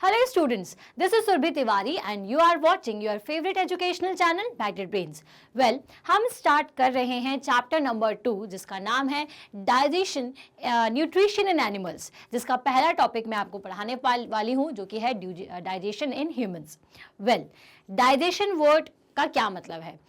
Hello students, this is Surbhi Tiwari and you are watching your favorite educational channel Baghdad Brains. Well, हम start कर रहे हैं chapter number 2 जिसका नाम है डाइजेशन न्यूट्रिशन इन एनिमल्स, जिसका पहला टॉपिक मैं आपको पढ़ाने वाली हूँ जो कि है digestion in humans. Well, digestion word का क्या मतलब है?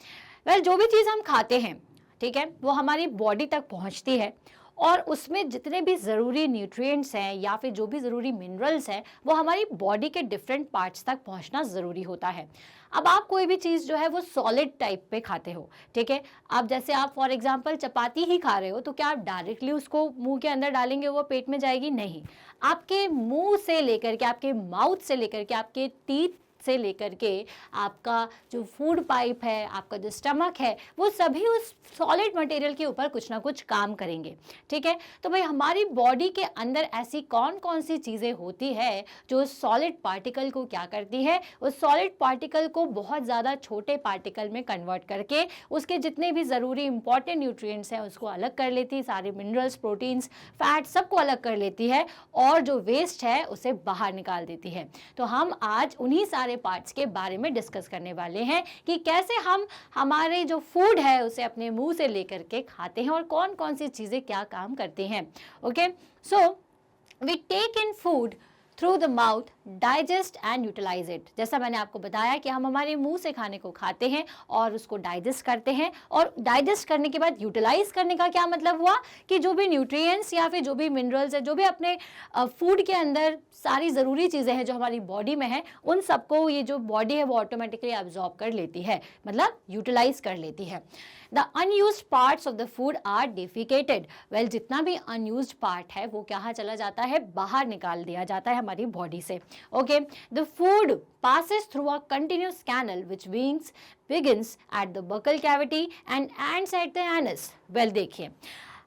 वेल, जो भी चीज़ हम खाते हैं, ठीक है, वो हमारी बॉडी तक पहुँचती है और उसमें जितने भी ज़रूरी न्यूट्रिएंट्स हैं या फिर जो भी ज़रूरी मिनरल्स हैं वो हमारी बॉडी के डिफरेंट पार्ट्स तक पहुंचना ज़रूरी होता है. अब आप कोई भी चीज़ जो है वो सॉलिड टाइप पे खाते हो, ठीक है. अब जैसे आप फॉर एग्जांपल चपाती ही खा रहे हो तो क्या आप डायरेक्टली उसको मुंह के अंदर डालेंगे वो पेट में जाएगी? नहीं. आपके मुंह से लेकर के, आपके माउथ से लेकर के, आपके टीथ से लेकर के आपका जो फूड पाइप है, आपका जो स्टमक है, वो सभी उस सॉलिड मटेरियल के ऊपर कुछ ना कुछ काम करेंगे, ठीक है. तो भाई हमारी बॉडी के अंदर ऐसी कौन कौन सी चीज़ें होती है जो सॉलिड पार्टिकल को क्या करती है, उस सॉलिड पार्टिकल को बहुत ज़्यादा छोटे पार्टिकल में कन्वर्ट करके उसके जितने भी ज़रूरी इंपॉर्टेंट न्यूट्रिएंट्स हैं उसको अलग कर लेती है, सारे मिनरल्स, प्रोटीन्स, फैट सबको अलग कर लेती है और जो वेस्ट है उसे बाहर निकाल देती है. तो हम आज उन्हीं सारे पार्ट्स के बारे में डिस्कस करने वाले हैं कि कैसे हम हमारे जो फूड है उसे अपने मुंह से लेकर के खाते हैं और कौन कौन सी चीजें क्या काम करती हैं. Okay, so we take in food through the mouth, digest and utilise it. जैसा मैंने आपको बताया कि हम हमारे मुंह से खाने को खाते हैं और उसको डाइजेस्ट करते हैं, और डाइजेस्ट करने के बाद यूटिलाइज करने का क्या मतलब हुआ कि जो भी न्यूट्रिएंट्स या फिर जो भी मिनरल्स है, जो भी अपने फूड के अंदर सारी ज़रूरी चीज़ें हैं जो हमारी बॉडी में है, उन सबको ये जो बॉडी है वो ऑटोमेटिकली एब्जॉर्ब कर लेती है, मतलब यूटिलाइज कर लेती है. The unused parts of the food are defecated. Well, जितना भी अनयूज्ड पार्ट है वो कहाँ चला जाता है? बाहर निकाल दिया जाता है हमारी बॉडी से. Okay, the food passes through a continuous canal which begins at the buccal cavity and ends at the anus. Well, देखिए,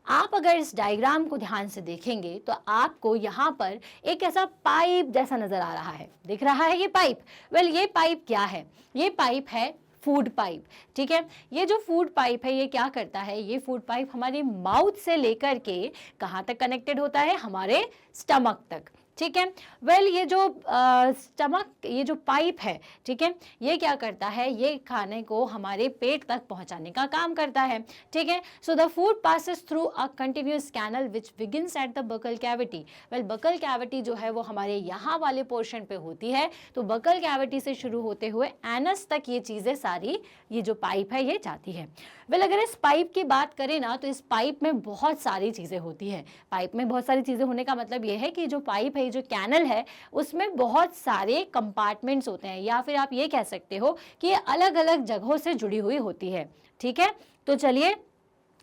आप अगर इस डायग्राम को ध्यान से देखेंगे तो आपको यहाँ पर एक ऐसा पाइप जैसा नजर आ रहा है. दिख रहा है ये पाइप? वेल, ये पाइप क्या है? ये पाइप है फूड पाइप, ठीक है. ये जो फूड पाइप है ये क्या करता है? ये फूड पाइप हमारे माउथ से लेकर के कहाँ तक कनेक्टेड होता है? हमारे स्टमक तक, ठीक है. वेल, ये जो स्टमक, ये जो पाइप है, ठीक है, ये क्या करता है? ये खाने को हमारे पेट तक पहुंचाने का काम करता है, ठीक है. So the food passes through a continuous canal which begins at the buccal cavity. Well, buccal cavity जो है वो हमारे यहाँ वाले पोर्शन पे होती है, तो बकल कैविटी से शुरू होते हुए एनस तक ये चीज़ें सारी, ये जो पाइप है ये जाती है. वेल, अगर इस पाइप की बात करें ना तो इस पाइप में बहुत सारी चीज़ें होती है. पाइप में बहुत सारी चीज़ें होने का मतलब ये है कि जो पाइप है, जो कैनल है, उसमें बहुत सारे कंपार्टमेंट्स होते हैं, या फिर आप ये कह सकते हो कि ये अलग अलग जगहों से जुड़ी हुई होती है, ठीक है. तो चलिए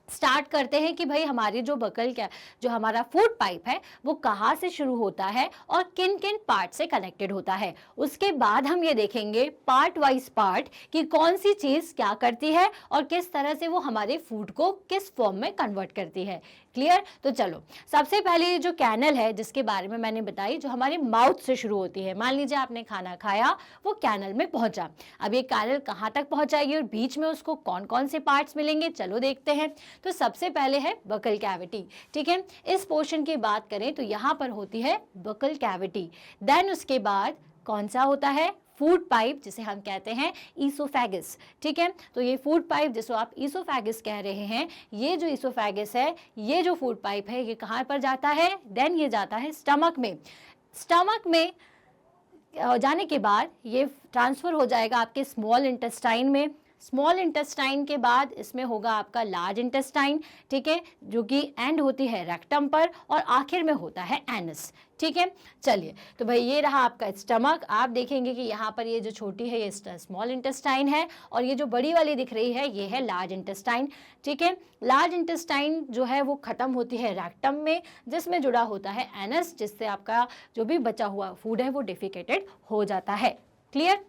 स्टार्ट करते हैं कि भाई हमारी जो बकल क्या, जो हमारा फूड पाइप है वो कहाँ से शुरू होता है और किन किन पार्ट से कनेक्टेड होता है. उसके बाद हम ये देखेंगे पार्ट वाइज पार्ट कि कौन सी चीज़ क्या करती है और किस तरह से वो हमारे फूड को किस फॉर्म में कन्वर्ट करती है. क्लियर? तो चलो, सबसे पहले ये जो कैनल है जिसके बारे में मैंने बताई, जो हमारे माउथ से शुरू होती है. मान लीजिए आपने खाना खाया, वो कैनल में पहुंचा. अब ये कैनल कहाँ तक पहुंचाएगी और बीच में उसको कौन कौन से पार्ट्स मिलेंगे, चलो देखते हैं. तो सबसे पहले है बकल कैविटी, ठीक है. इस पोर्शन की बात करें तो यहाँ पर होती है बकल कैविटी. देन उसके बाद कौन सा होता है? फूड पाइप, जिसे हम कहते हैं ईसोफेगस, ठीक है. तो ये फूड पाइप जिसको आप ईसोफेगस कह रहे हैं, ये जो ईसोफेगस है, ये जो फूड पाइप है, ये कहाँ पर जाता है? देन ये जाता है स्टमक में. स्टमक में जाने के बाद ये ट्रांसफ़र हो जाएगा आपके स्मॉल इंटेस्टाइन में. स्मॉल इंटेस्टाइन के बाद इसमें होगा आपका लार्ज इंटेस्टाइन, ठीक है, जो कि एंड होती है रेक्टम पर, और आखिर में होता है एनस, ठीक है. चलिए, तो भाई ये रहा आपका स्टमक. आप देखेंगे कि यहाँ पर ये जो छोटी है ये स्मॉल इंटेस्टाइन है और ये जो बड़ी वाली दिख रही है ये है लार्ज इंटेस्टाइन, ठीक है. लार्ज इंटेस्टाइन जो है वो ख़त्म होती है रेक्टम में, जिसमें जुड़ा होता है एनस, जिससे आपका जो भी बचा हुआ फूड है वो डिफिकेटेड हो जाता है. क्लियर?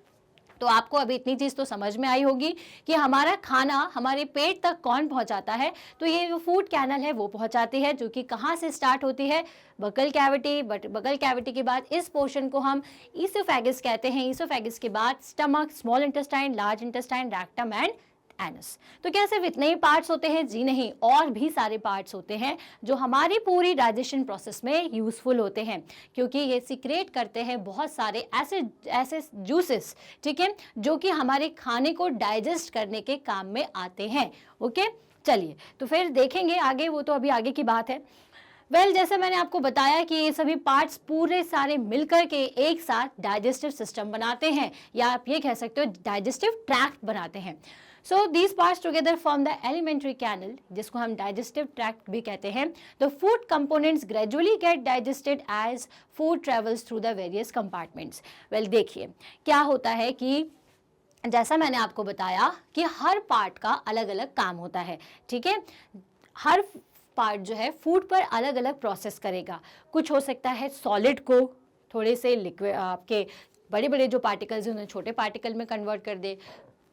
तो आपको अभी इतनी चीज़ तो समझ में आई होगी कि हमारा खाना हमारे पेट तक कौन पहुंचाता है. तो ये जो फूड कैनल है वो पहुंचाती है, जो कि कहाँ से स्टार्ट होती है? Buccal cavity. But buccal cavity के बाद इस पोर्शन को हम ईसोफेगस कहते हैं. ईसोफेगस के बाद stomach, small intestine, large intestine, rectum and anus. तो क्या सिर्फ इतने ही पार्ट्स होते हैं? जी नहीं, और भी सारे पार्ट्स होते हैं जो हमारी पूरी डाइजेशन प्रोसेस में यूजफुल होते हैं, क्योंकि ये सीक्रेट करते हैं बहुत सारे ऐसे जूसेस, ठीक है, जो कि हमारे खाने को डाइजेस्ट करने के काम में आते हैं। ओके, चलिए तो फिर देखेंगे आगे, वो तो अभी आगे की बात है। जैसे मैंने आपको बताया कि ये सभी पार्ट्स पूरे सारे मिलकर के एक साथ डाइजेस्टिव सिस्टम बनाते हैं, या आप ये कह सकते हो डाइजेस्टिव ट्रैक्ट बनाते हैं। So these parts together form the alimentary canal, जिसको हम डाइजेस्टिव ट्रैक्ट भी कहते हैं। The food components gradually get digested as food travels through the various compartments. देखिए क्या होता है कि जैसा मैंने आपको बताया कि हर पार्ट का अलग अलग काम होता है, ठीक है। हर पार्ट जो है फूड पर अलग अलग प्रोसेस करेगा। कुछ हो सकता है सॉलिड को थोड़े से लिक्विड, आपके बड़े बड़े जो पार्टिकल्स हैं उन्हें छोटे पार्टिकल में कन्वर्ट कर दे।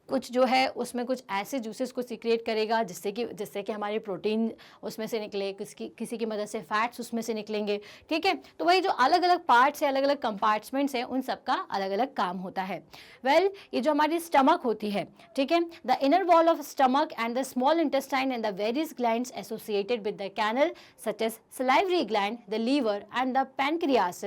कुछ जो है उसमें कुछ ऐसे जूसेस को सीक्रेट करेगा जिससे कि हमारे प्रोटीन उसमें से निकले, किसी की मदद से फैट्स उसमें से निकलेंगे, ठीक है। तो वही जो अलग अलग पार्ट्स है, अलग अलग कंपार्टमेंट्स हैं, उन सब का अलग अलग काम होता है। ये जो हमारी स्टमक होती है, ठीक है, the inner wall of stomach and the small intestine and the various glands associated with the canal such as salivary gland, the liver and the pancreas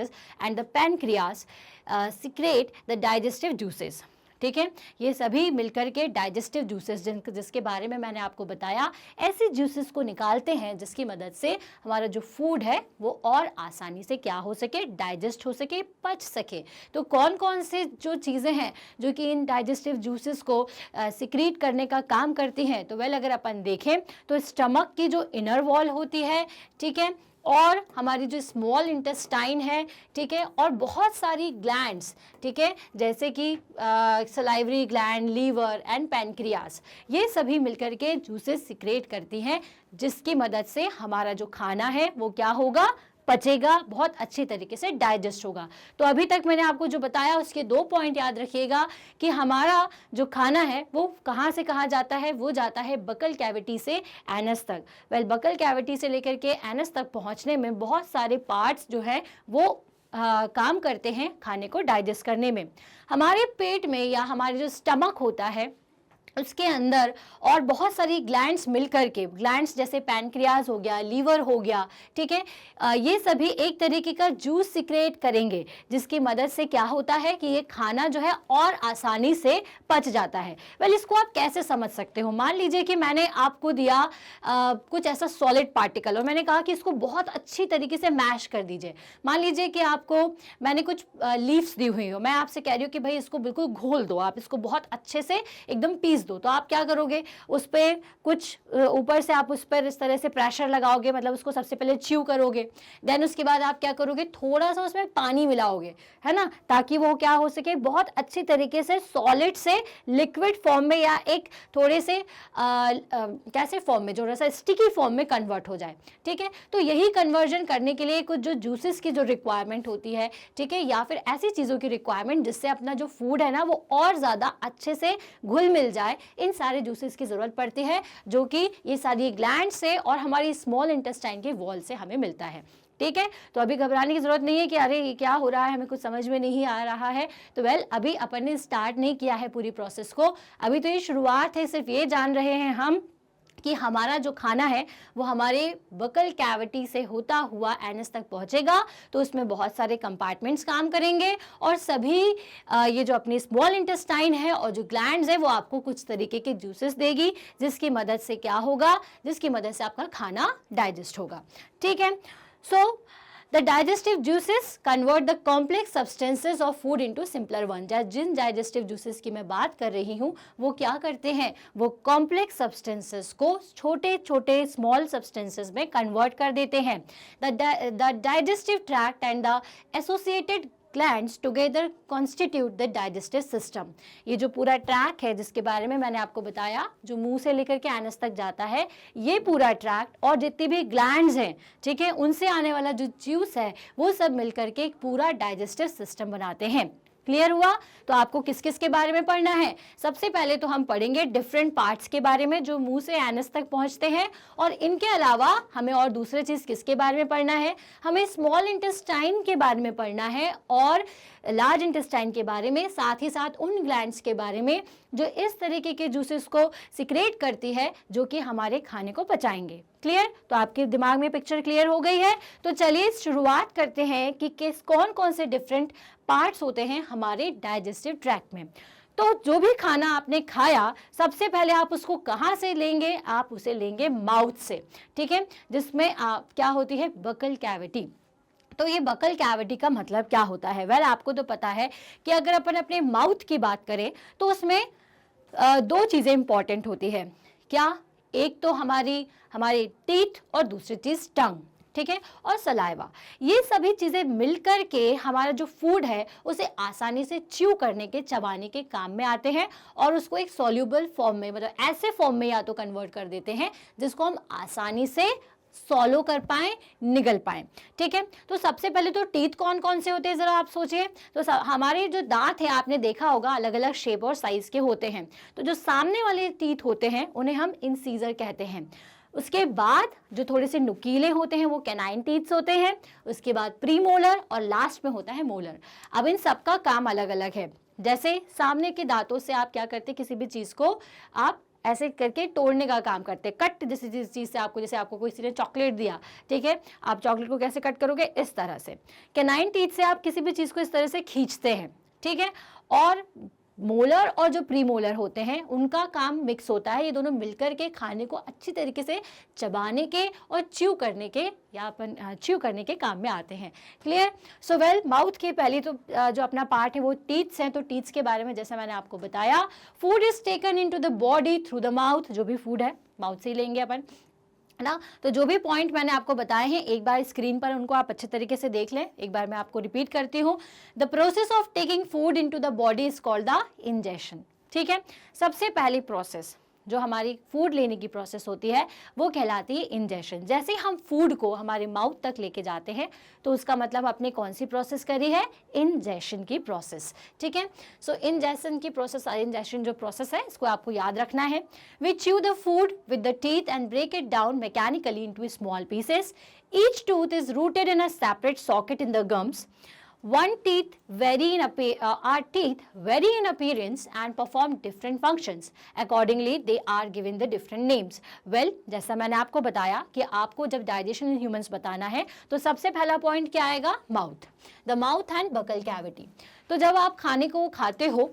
secrete the digestive juices, ठीक है। ये सभी मिलकर के डाइजेस्टिव जूसेस, जिसके बारे में मैंने आपको बताया, ऐसे जूसेस को निकालते हैं जिसकी मदद से हमारा जो फूड है वो और आसानी से क्या हो सके, डाइजेस्ट हो सके, पच सके। तो कौन कौन से जो चीज़ें हैं जो कि इन डाइजेस्टिव जूसेस को सिक्रीट करने का काम करती हैं, तो अगर अपन देखें तो स्टमक की जो इनर वॉल होती है, ठीक है, और हमारी जो स्मॉल इंटेस्टाइन है, ठीक है, और बहुत सारी ग्लैंड्स, ठीक है, जैसे कि salivary gland, liver and pancreas, ये सभी मिलकर के जूसेस सिक्रेट करती हैं, जिसकी मदद से हमारा जो खाना है वो क्या होगा, पचेगा, बहुत अच्छी तरीके से डाइजेस्ट होगा। तो अभी तक मैंने आपको जो बताया उसके 2 पॉइंट याद रखिएगा कि हमारा जो खाना है वो कहाँ से कहाँ जाता है, वो जाता है बकल कैविटी से एनस तक। बकल कैविटी से लेकर के एनस तक पहुँचने में बहुत सारे पार्ट्स जो है वो काम करते हैं खाने को डाइजेस्ट करने में। हमारे पेट में या हमारे जो स्टमक होता है उसके अंदर और बहुत सारी ग्लैंड्स मिलकर के, ग्लैंड्स जैसे पैनक्रियाज हो गया, लीवर हो गया, ठीक है, ये सभी एक तरीके का जूस सिक्रेट करेंगे, जिसकी मदद से क्या होता है कि ये खाना जो है और आसानी से पच जाता है। इसको आप कैसे समझ सकते हो? मान लीजिए कि मैंने आपको दिया कुछ ऐसा सॉलिड पार्टिकल और मैंने कहा कि इसको बहुत अच्छी तरीके से मैश कर दीजिए। मान लीजिए कि आपको मैंने कुछ लीव्स दी हुई हो, मैं आपसे कह रही हूँ कि भाई इसको बिल्कुल घोल दो, आप इसको बहुत अच्छे से एकदम पीस दो। तो आप क्या करोगे, उस पर कुछ ऊपर से आप उस पर इस तरह से प्रेशर लगाओगे, मतलब उसको सबसे पहले च्यू करोगे। देन उसके बाद आप क्या करोगे, थोड़ा सा उसमें पानी मिलाओगे, है ना, ताकि वो क्या हो सके, बहुत अच्छी तरीके से सॉलिड से लिक्विड फॉर्म में या एक थोड़े से कैसे फॉर्म में, जो सा स्टिकी फॉर्म में कन्वर्ट हो जाए, ठीक है। तो यही कन्वर्जन करने के लिए कुछ जो जूसेस की जो रिक्वायरमेंट होती है, ठीक है, या फिर ऐसी चीज़ों की रिक्वायरमेंट जिससे अपना जो फूड है ना वो और ज़्यादा अच्छे से घुल मिल जाए, इन सारे जूसेस की ज़रूरत पड़ती है, जो कि ये सारी ग्लैंड से और हमारी स्मॉल इंटेस्टाइन के वॉल से हमें मिलता है, ठीक है। तो अभी घबराने की जरूरत नहीं है कि अरे ये क्या हो रहा है, हमें कुछ समझ में नहीं आ रहा है। तो अभी अपन ने स्टार्ट नहीं किया है पूरी प्रोसेस को, अभी तो ये शुरुआत है। सिर्फ ये जान रहे हैं हम कि हमारा जो खाना है वो हमारे बकल कैविटी से होता हुआ एनस तक पहुंचेगा, तो उसमें बहुत सारे कंपार्टमेंट्स काम करेंगे और सभी ये जो अपनी स्मॉल इंटेस्टाइन है और जो ग्लैंड्स है वो आपको कुछ तरीके के जूसेस देगी, जिसकी मदद से क्या होगा, जिसकी मदद से आपका खाना डाइजेस्ट होगा, ठीक है। सो The digestive juices convert the complex substances of food into simpler ones. Jin digestive juices की मैं बात कर रही हूँ वो क्या करते हैं, वो complex substances को छोटे छोटे small substances में convert कर देते हैं। The digestive tract and the associated glands together constitute the digestive system. ये जो पूरा ट्रैक है जिसके बारे में मैंने आपको बताया, जो मुंह से लेकर के एनस तक जाता है, ये पूरा ट्रैक्ट और जितनी भी ग्लैंड्स हैं, ठीक है, उनसे आने वाला जो जूस है वो सब मिलकर के एक पूरा डाइजेस्टिव सिस्टम बनाते हैं, क्लियर हुआ? तो आपको किस किस के बारे में पढ़ना है? सबसे पहले तो हम पढ़ेंगे डिफरेंट पार्ट्स के बारे में जो मुंह से एनस तक पहुंचते हैं, और इनके अलावा हमें और दूसरी चीज किसके बारे में पढ़ना है? हमें स्मॉल इंटेस्टाइन के बारे में पढ़ना है और लार्ज इंटेस्टाइन के बारे में, साथ ही साथ उन ग्लैंड्स के बारे में जो इस तरीके के जूसेस को सिक्रेट करती है जो कि हमारे खाने को पचाएंगे। क्लियर? तो आपके दिमाग में पिक्चर क्लियर हो गई है? तो चलिए शुरुआत करते हैं कि किस कौन कौन से डिफरेंट पार्ट्स होते हैं हमारे डाइजेस्टिव ट्रैक्ट में। तो जो भी खाना आपने खाया, सबसे पहले आप उसको कहाँ से लेंगे? आप उसे लेंगे माउथ से, ठीक है, जिसमें आप क्या होती है? Buccal cavity. तो ये बकल कैविटी का मतलब क्या होता है? वेल, आपको तो पता है कि अगर अपन अपने माउथ की बात करें तो उसमें दो चीज़ें इंपॉर्टेंट होती है। क्या? एक तो हमारी टीथ और दूसरी चीज़ टंग, ठीक है, और सलाइवा। ये सभी चीज़ें मिलकर के हमारा जो फूड है उसे आसानी से च्यू करने के, चबाने के काम में आते हैं और उसको एक सॉल्यूबल फॉर्म में, मतलब ऐसे फॉर्म में या तो कन्वर्ट कर देते हैं जिसको हम आसानी से सॉलो कर पाएं, निगल पाएं, ठीक है। तो सबसे पहले तो टीथ कौन कौन से होते हैं जरा आप सोचिए। तो हमारे जो दांत है आपने देखा होगा अलग अलग शेप और साइज के होते हैं। तो जो सामने वाले टीथ होते हैं उन्हें हम इंसीजर कहते हैं। उसके बाद जो थोड़े से नुकीले होते हैं वो कैनाइन टीथ्स होते हैं। उसके बाद प्रीमोलर और लास्ट में होता है मोलर। अब इन सबका काम अलग अलग है। जैसे सामने के दांतों से आप क्या करते हैं, किसी भी चीज को आप ऐसे करके तोड़ने का काम करते हैं। कट जैसे जिस चीज़ से आपको, जैसे आपको किसी ने चॉकलेट दिया, ठीक है, आप चॉकलेट को कैसे कट करोगे? इस तरह से। कैनाइन टीथ से आप किसी भी चीज़ को इस तरह से खींचते हैं, ठीक है। और मोलर और जो प्रीमोलर होते हैं उनका काम मिक्स होता है। ये दोनों मिलकर के खाने को अच्छी तरीके से चबाने के और च्यू करने के, या अपन च्यू करने के काम में आते हैं। क्लियर? सो वेल, माउथ के पहले तो जो अपना पार्ट है वो टीथ्स हैं। तो टीथ्स के बारे में जैसा मैंने आपको बताया, food is taken into the body through the mouth. जो भी फूड है माउथ से ही लेंगे अपन, है ना। तो जो भी पॉइंट मैंने आपको बताए हैं एक बार स्क्रीन पर उनको आप अच्छे तरीके से देख लें। एक बार मैं आपको रिपीट करती हूँ। The process of taking food into the body is called the ingestion, ठीक है। सबसे पहली प्रोसेस जो हमारी फूड लेने की प्रोसेस होती है वो कहलाती है इंजेशन। जैसे हम फूड को हमारे माउथ तक लेके जाते हैं तो उसका मतलब आपने कौन सी प्रोसेस करी है? इंजेशन की प्रोसेस, ठीक है। सो इंजेशन की प्रोसेस, इंजेशन जो प्रोसेस है इसको आपको याद रखना है। We chew the food with the teeth and break it down mechanically into small pieces. Each tooth is rooted in a separate socket in the gums. Our teeth vary in appearance and perform different functions. Accordingly, they are given the different names. Well, जैसा मैंने आपको बताया कि आपको जब digestion in humans बताना है तो सबसे पहला पॉइंट क्या आएगा? Mouth, the mouth and buccal cavity. तो जब आप खाने को खाते हो,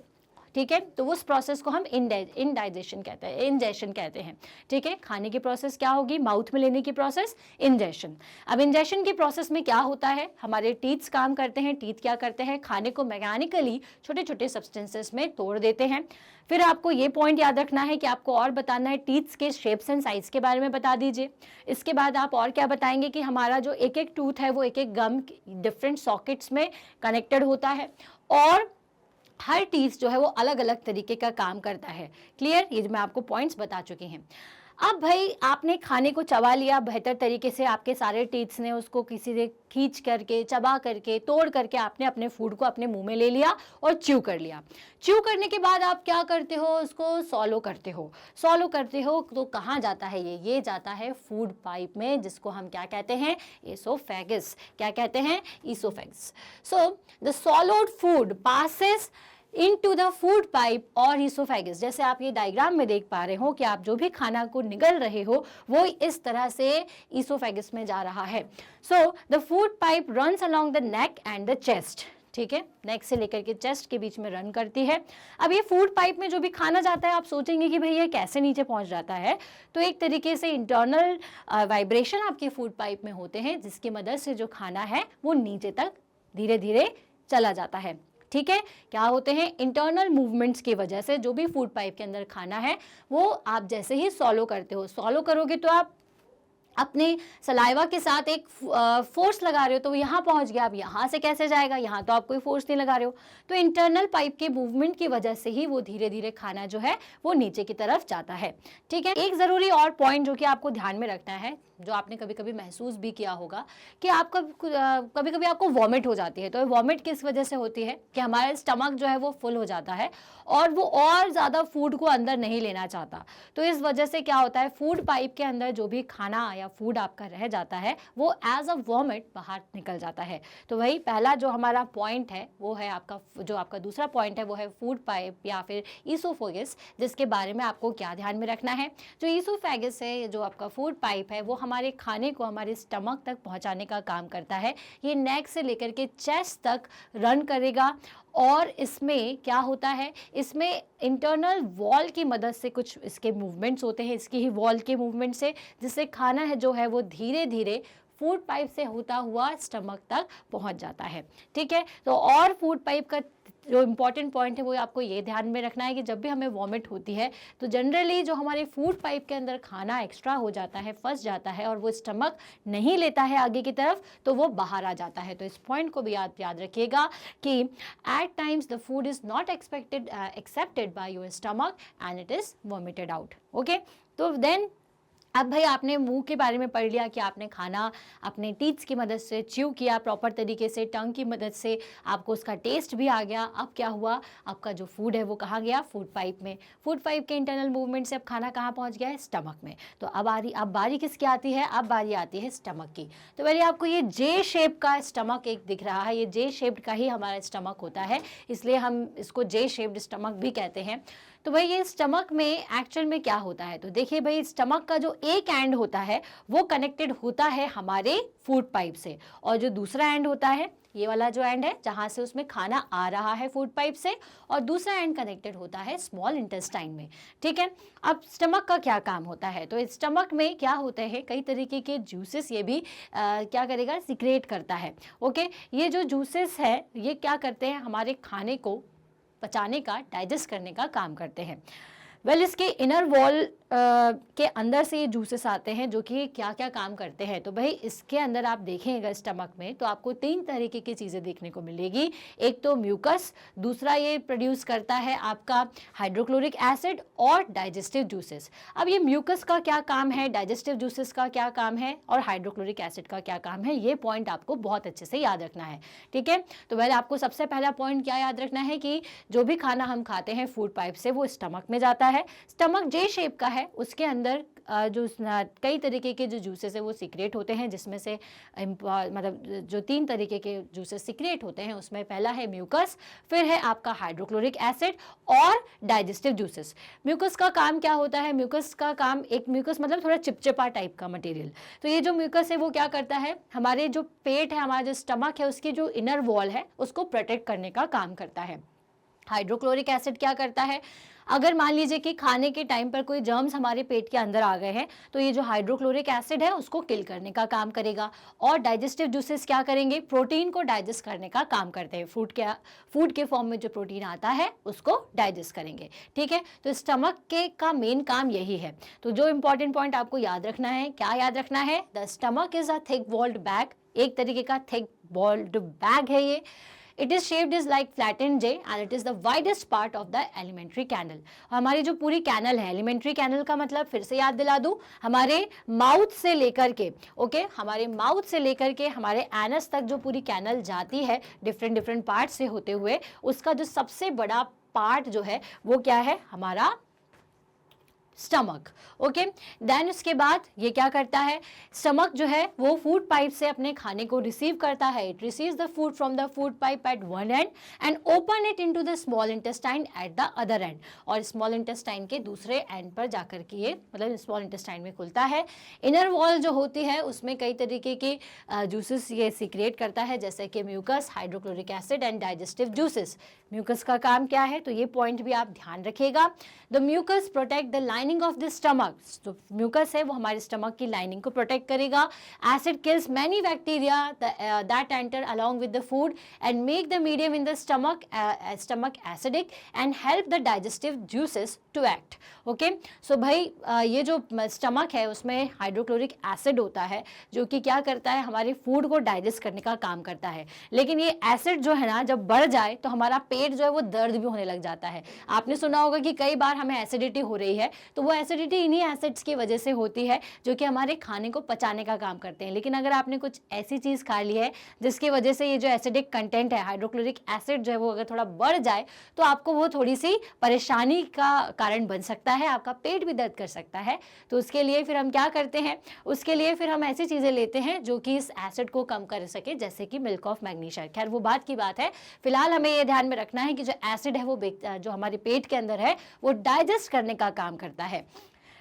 ठीक है, तो उस प्रोसेस को हम इंडाइजेशन कहते हैं, इंजेशन कहते हैं, ठीक है। खाने की प्रोसेस क्या होगी? माउथ में लेने की प्रोसेस इंजेशन। अब इंजेशन की प्रोसेस में क्या होता है? हमारे टीथ्स काम करते हैं। टीथ क्या करते हैं? खाने को मैकेनिकली छोटे छोटे सब्सटेंसेस में तोड़ देते हैं। फिर आपको ये पॉइंट याद रखना है कि आपको और बताना है टीथ्स के शेप्स एंड साइज के बारे में बता दीजिए। इसके बाद आप और क्या बताएंगे कि हमारा जो एक एक टूथ है वो एक एक गम डिफरेंट सॉकेट्स में कनेक्टेड होता है और हर टीथ जो है वो अलग अलग तरीके का काम करता है। क्लियर? ये मैं आपको पॉइंट्स बता चुकी हैं। अब भाई आपने खाने को चबा लिया बेहतर तरीके से, आपके सारे टीथ्स ने उसको किसी ने खींच करके, चबा करके, तोड़ करके आपने अपने फूड को अपने मुंह में ले लिया और च्यू कर लिया। च्यू करने के बाद आप क्या करते हो? उसको सॉलो करते हो। सॉलो करते हो तो कहाँ जाता है ये जाता है फूड पाइप में, जिसको हम क्या कहते हैं? ईसोफेगस। क्या कहते हैं? Oesophagus. So the swallowed food passes into the food pipe और ईसोफेगस। जैसे आप ये डायग्राम में देख पा रहे हो कि आप जो भी खाना को निगल रहे हो वो इस तरह से ईसोफेगस में जा रहा है। So the food pipe runs along the neck and the chest, ठीक है, नेक से लेकर के चेस्ट के बीच में रन करती है। अब ये फूड पाइप में जो भी खाना जाता है, आप सोचेंगे कि भाई ये कैसे नीचे पहुंच जाता है। तो एक तरीके से इंटरनल वाइब्रेशन आपके फूड पाइप में होते हैं जिसकी मदद से जो खाना है वो नीचे तक धीरे धीरे चला जाता है, ठीक है। क्या होते हैं? इंटरनल मूवमेंट्स की वजह से जो भी फूड पाइप के अंदर खाना है वो आप जैसे ही सॉलो करते हो, सॉलो करोगे तो आप अपने सलाइवा के साथ एक फोर्स लगा रहे हो तो वो यहाँ पहुँच गया। अब यहाँ से कैसे जाएगा? यहाँ तो आप कोई फोर्स नहीं लगा रहे हो। तो इंटरनल पाइप के मूवमेंट की वजह से ही वो धीरे धीरे खाना जो है वो नीचे की तरफ जाता है, ठीक है। एक ज़रूरी और पॉइंट जो कि आपको ध्यान में रखना है, जो आपने कभी कभी महसूस भी किया होगा कि आपका कभी कभी आपको वॉमिट हो जाती है। तो वॉमिट किस वजह से होती है कि हमारा स्टमक जो है वो फुल हो जाता है और वो और ज़्यादा फूड को अंदर नहीं लेना चाहता। तो इस वजह से क्या होता है, फूड पाइप के अंदर जो भी खाना या फूड आपका रह जाता है वो एज अ वॉमिट बाहर निकल जाता है। तो वही पहला जो हमारा पॉइंट है वो है आपका, जो आपका दूसरा पॉइंट है वो है फूड पाइप या फिर ईसोफेगस, जिसके बारे में आपको क्या ध्यान में रखना है। जो ईसोफेगस है, जो आपका फूड पाइप है, वो हमारे खाने को हमारे स्टमक तक पहुंचाने का काम करता है। ये नेक से लेकर के चेस्ट तक रन करेगा और इसमें क्या होता है, इसमें इंटरनल वॉल की मदद से कुछ इसके मूवमेंट्स होते हैं, इसकी ही वॉल के मूवमेंट से, जिससे खाना है जो है वो धीरे धीरे फूड पाइप से होता हुआ स्टमक तक पहुंच जाता है। ठीक है, तो और फूड पाइप का जो इम्पॉर्टेंट पॉइंट है वो आपको ये ध्यान में रखना है कि जब भी हमें वॉमिट होती है तो जनरली जो हमारे फूड पाइप के अंदर खाना एक्स्ट्रा हो जाता है, फंस जाता है और वो स्टमक नहीं लेता है आगे की तरफ, तो वो बाहर आ जाता है। तो इस पॉइंट को भी याद रखिएगा कि at times the food is not accepted by your stomach and it is vomited out. Okay, तो देन अब भाई आपने मुंह के बारे में पढ़ लिया कि आपने खाना अपने टीथ्स की मदद से च्यू किया प्रॉपर तरीके से, टंग की मदद से आपको उसका टेस्ट भी आ गया। अब क्या हुआ, आपका जो फूड है वो कहाँ गया, फूड पाइप में। फूड पाइप के इंटरनल मूवमेंट से अब खाना कहाँ पहुँच गया है, स्टमक में। तो अब बारी किसकी आती है, अब बारी आती है स्टमक की। तो पहले आपको ये जे शेप का स्टमक एक दिख रहा है, ये जे शेप्ड का ही हमारा स्टमक होता है, इसलिए हम इसको जे शेप्ड स्टमक भी कहते हैं। तो भाई ये स्टमक में एक्चुअल में क्या होता है, तो देखिए भाई स्टमक का जो एक एंड होता है वो कनेक्टेड होता है हमारे फूड पाइप से, और जो दूसरा एंड होता है ये वाला जो एंड है जहाँ से उसमें खाना आ रहा है फूड पाइप से, और दूसरा एंड कनेक्टेड होता है स्मॉल इंटेस्टाइन में। ठीक है, अब स्टमक का क्या काम होता है, तो स्टमक में क्या होता है, कई तरीके के जूसेस ये भी क्या करेगा, सिक्रेट करता है। ओके, ये जो जूसेस है ये क्या करते हैं, हमारे खाने को पचाने का, डाइजेस्ट करने का काम करते हैं। इसके इनर वॉल के अंदर से ये जूसेस आते हैं जो कि क्या क्या काम करते हैं। तो भाई इसके अंदर आप देखेंगे स्टमक में तो आपको 3 तरीके की चीज़ें देखने को मिलेगी। एक तो म्यूकस, दूसरा ये प्रोड्यूस करता है आपका हाइड्रोक्लोरिक एसिड, और डाइजेस्टिव जूसेस। अब ये म्यूकस का क्या काम है, डाइजेस्टिव जूसेस का क्या काम है, और हाइड्रोक्लोरिक एसिड का क्या काम है, ये पॉइंट आपको बहुत अच्छे से याद रखना है। ठीक है, तो पहले आपको सबसे पहला पॉइंट क्या याद रखना है कि जो भी खाना हम खाते हैं फूड पाइप से वो स्टमक में जाता है। स्टमक जे शेप का है, उसके अंदर जो कई तरीके के जो जूसेस है वो सीक्रेट होते हैं, जिसमें से मतलब जो 3 तरीके के जूसेस सीक्रेट होते हैं उसमें पहला है म्यूकस, फिर है आपका हाइड्रोक्लोरिक एसिड और डाइजेस्टिव जूसेस। म्यूकस का काम क्या होता है, म्यूकस का काम, एक म्यूकस मतलब थोड़ा चिपचिपा टाइप का मटेरियल। तो ये जो म्यूकस है वो क्या करता है, हमारे जो पेट है, हमारा जो स्टमक है, उसकी जो इनर वॉल है उसको प्रोटेक्ट करने का काम करता है। हाइड्रोक्लोरिक एसिड क्या करता है, अगर मान लीजिए कि खाने के टाइम पर कोई जर्म्स हमारे पेट के अंदर आ गए हैं तो ये जो हाइड्रोक्लोरिक एसिड है उसको किल करने का काम करेगा। और डाइजेस्टिव जूसेस क्या करेंगे, प्रोटीन को डाइजेस्ट करने का काम करते हैं। फूड के फॉर्म में जो प्रोटीन आता है उसको डाइजेस्ट करेंगे। ठीक है, तो स्टमक के का मेन काम यही है। तो जो इंपॉर्टेंट पॉइंट आपको याद रखना है, क्या याद रखना है, the stomach is a thick walled bag, एक तरीके का थिक वॉल्ड बैग है ये। It is shaped is like flattened J and it is the widest part of the alimentary canal। हमारी जो पूरी कैनल है, एलिमेंट्री कैनल का मतलब फिर से याद दिला दूं, हमारे माउथ से लेकर के, ओके, हमारे माउथ से लेकर के हमारे एनस तक जो पूरी कैनल जाती है डिफरेंट पार्ट से होते हुए, उसका जो सबसे बड़ा पार्ट जो है वो क्या है, हमारा स्टमक। ओके, देन उसके बाद ये क्या करता है, स्टमक जो है वो फूड पाइप से अपने खाने को रिसीव करता है। It receives the food from the food pipe at one end and open it into the small intestine at the other end, और स्मॉल इंटेस्टाइन के दूसरे एंड पर जाकर के ये मतलब स्मॉल इंटेस्टाइन में खुलता है। इनर वॉल जो होती है उसमें कई तरीके के जूसेस ये सीक्रेट करता है, जैसे कि mucus, hydrochloric acid and digestive juices. Mucus का काम क्या है, तो ये पॉइंट भी आप ध्यान रखिएगा। The mucus protect the lining of the stomach, तो म्यूकस है वो हमारे स्टमक की लाइनिंग को प्रोटेक्ट करेगा। Acid kills many bacteria that enter along with the food and make the medium in the stomach acidic and help the digestive juices to act. Okay, so भाई ये जो stomach है उसमें hydrochloric acid होता है जो कि क्या करता है, हमारे फूड को डाइजेस्ट करने का काम करता है। लेकिन ये एसिड जो है ना जब बढ़ जाए तो हमारा पेट जो है वो दर्द भी होने लग जाता है। आपने सुना होगा कि कई बार हमें एसिडिटी हो रही है तो वो एसिडिटी इन्हीं एसिड्स की वजह से होती है जो कि हमारे खाने को पचाने का काम करते हैं। लेकिन अगर आपने कुछ ऐसी चीज़ खा ली है जिसकी वजह से ये जो एसिडिक कंटेंट है, हाइड्रोक्लोरिक एसिड जो है वो अगर थोड़ा बढ़ जाए तो आपको वो थोड़ी सी परेशानी का कारण बन सकता है, आपका पेट भी दर्द कर सकता है। तो उसके लिए फिर हम क्या करते हैं, उसके लिए फिर हम ऐसी चीज़ें लेते हैं जो कि इस एसिड को कम कर सके, जैसे कि मिल्क ऑफ मैग्नीशिया। खैर वो बात की बात है, फिलहाल हमें ये ध्यान में रखना है कि जो एसिड है वो जो हमारे पेट के अंदर है वो डाइजेस्ट करने का काम करता है।